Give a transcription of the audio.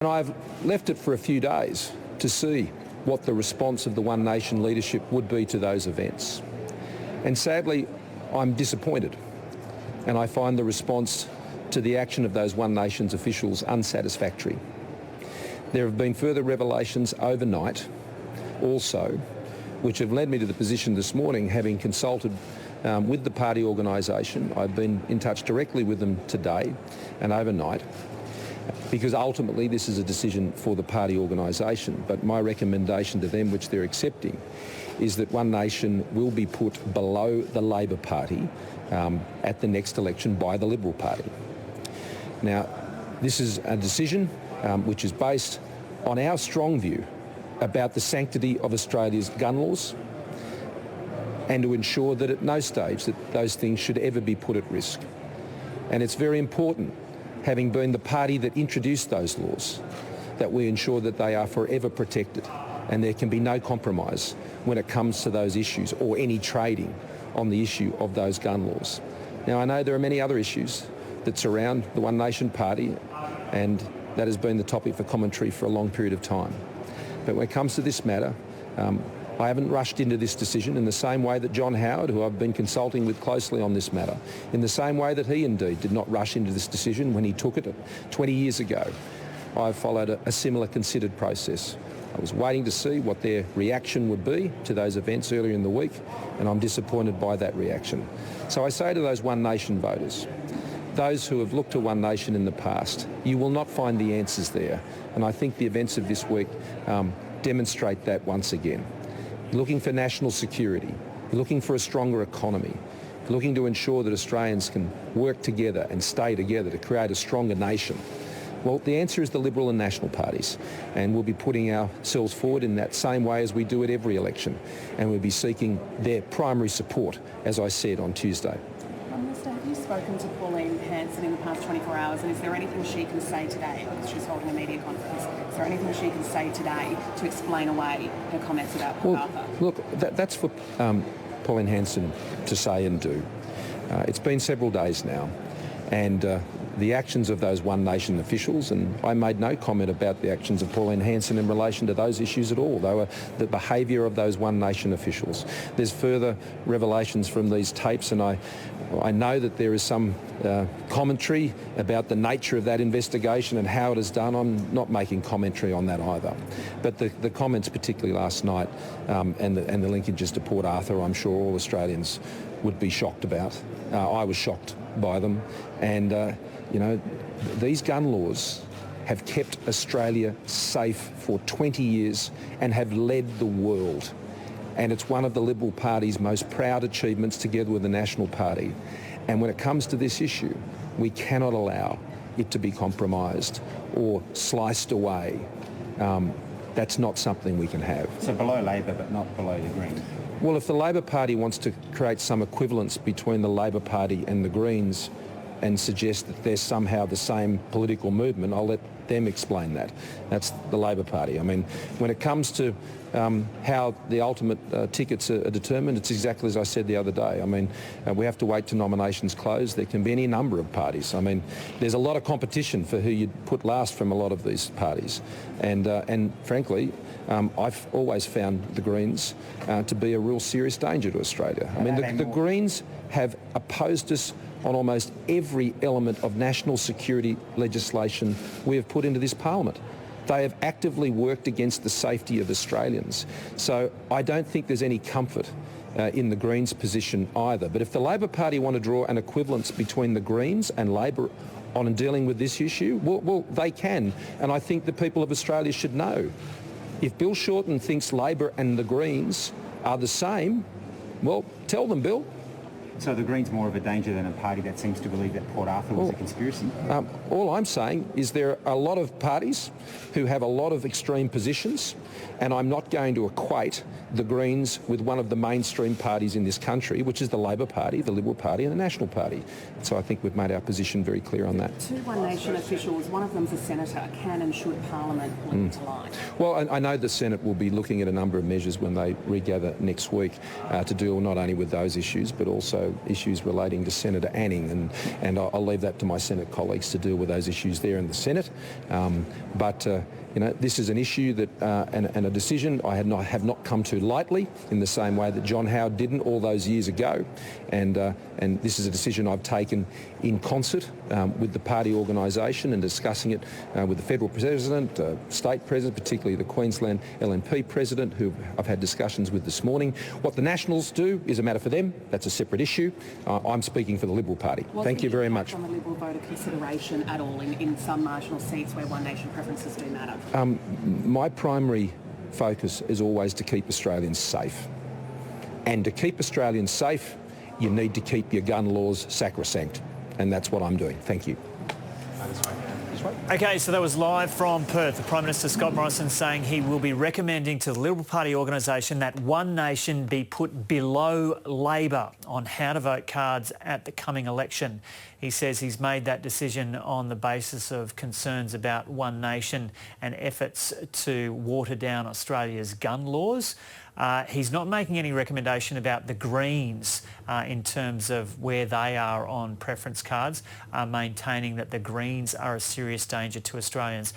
And I've left it for a few days to see what the response of the One Nation leadership would be to those events. And sadly, I'm disappointed. And I find the response to the action of those One Nations officials unsatisfactory. There have been further revelations overnight also, which have led me to the position this morning, having consulted with the party organisation. I've been in touch directly with them today and overnight, because ultimately this is a decision for the party organisation. But my recommendation to them, which they're accepting, is that One Nation will be put below the Labor Party at the next election by the Liberal Party. Now, this is a decision which is based on our strong view about the sanctity of Australia's gun laws, and to ensure that at no stage that those things should ever be put at risk. And it's very important, having been the party that introduced those laws, that we ensure that they are forever protected and there can be no compromise when it comes to those issues or any trading on the issue of those gun laws. Now, I know there are many other issues that surround the One Nation party, and that has been the topic for commentary for a long period of time. But when it comes to this matter, I haven't rushed into this decision in the same way that John Howard, who I've been consulting with closely on this matter, in the same way that he indeed did not rush into this decision when he took it 20 years ago. I've followed a similar considered process. I was waiting to see what their reaction would be to those events earlier in the week, and I'm disappointed by that reaction. So I say to those One Nation voters, those who have looked to One Nation in the past, you will not find the answers there. And I think the events of this week demonstrate that once again. You're looking for national security. You're looking for a stronger economy. You're looking to ensure that Australians can work together and stay together to create a stronger nation. Well, the answer is the Liberal and National parties, and we'll be putting ourselves forward in that same way as we do at every election, and we'll be seeking their primary support, as I said on Tuesday. Minister, have you spoken to Pauline Hanson in the past 24 hours, and is there anything she can say today, because she's holding a media conference, is there anything she can say today to explain away her comments about Port Arthur? Look, that's for Pauline Hanson to say and do. It's been several days now, and the actions of those One Nation officials, and I made no comment about the actions of Pauline Hanson in relation to those issues at all. They were the behaviour of those One Nation officials. There's further revelations from these tapes, and I know that there is some commentary about the nature of that investigation and how it is done. I'm not making commentary on that either. But the comments, particularly last night, and the linkages to Port Arthur, I'm sure all Australians would be shocked about. I was shocked by them, and these gun laws have kept Australia safe for 20 years and have led the world. And it's one of the Liberal Party's most proud achievements, together with the National Party. And when it comes to this issue, we cannot allow it to be compromised or sliced away. That's not something we can have. So below Labor but not below the Greens? Well, if the Labor Party wants to create some equivalence between the Labor Party and the Greens and suggest that they're somehow the same political movement, I'll let them explain that. That's the Labor Party. I mean, when it comes to how the ultimate tickets are determined, it's exactly as I said the other day. I mean, we have to wait till nominations close. There can be any number of parties. I mean, there's a lot of competition for who you'd put last from a lot of these parties. And frankly, I've always found the Greens to be a real serious danger to Australia. I mean, the Greens have opposed us on almost every element of national security legislation we have put into this parliament. They have actively worked against the safety of Australians. So I don't think there's any comfort in the Greens' position either. But if the Labor Party want to draw an equivalence between the Greens and Labor on dealing with this issue, well, they can. And I think the people of Australia should know. If Bill Shorten thinks Labor and the Greens are the same, well, tell them, Bill. So the Greens more of a danger than a party that seems to believe that Port Arthur was a conspiracy? All I'm saying is there are a lot of parties who have a lot of extreme positions, and I'm not going to equate the Greens with one of the mainstream parties in this country, which is the Labor Party, the Liberal Party and the National Party. So I think we've made our position very clear on that. Two One Nation officials, one of them's a senator. Can and should Parliament bring to light? Well, I know the Senate will be looking at a number of measures when they regather next week to deal not only with those issues but also also issues relating to Senator Anning, and I'll leave that to my Senate colleagues to deal with those issues there in the Senate. This is an issue that and a decision I have not come to lightly, in the same way that John Howard didn't all those years ago, and this is a decision I've taken in concert with the party organisation and discussing it with the federal president, state president, particularly the Queensland LNP president, who I've had discussions with this morning. What the Nationals do is a matter for them. That's a separate issue. I'm speaking for the Liberal Party. Thank you very much. On the Liberal voter consideration at all in some marginal seats where one nation preferences do matter? My primary focus is always to keep Australians safe. And to keep Australians safe, you need to keep your gun laws sacrosanct. And that's what I'm doing. Thank you. Okay, so that was live from Perth. The Prime Minister, Scott Morrison, saying he will be recommending to the Liberal Party organisation that One Nation be put below Labor on how to vote cards at the coming election. He says he's made that decision on the basis of concerns about One Nation and efforts to water down Australia's gun laws. He's not making any recommendation about the Greens in terms of where they are on preference cards, maintaining that the Greens are a serious danger to Australians.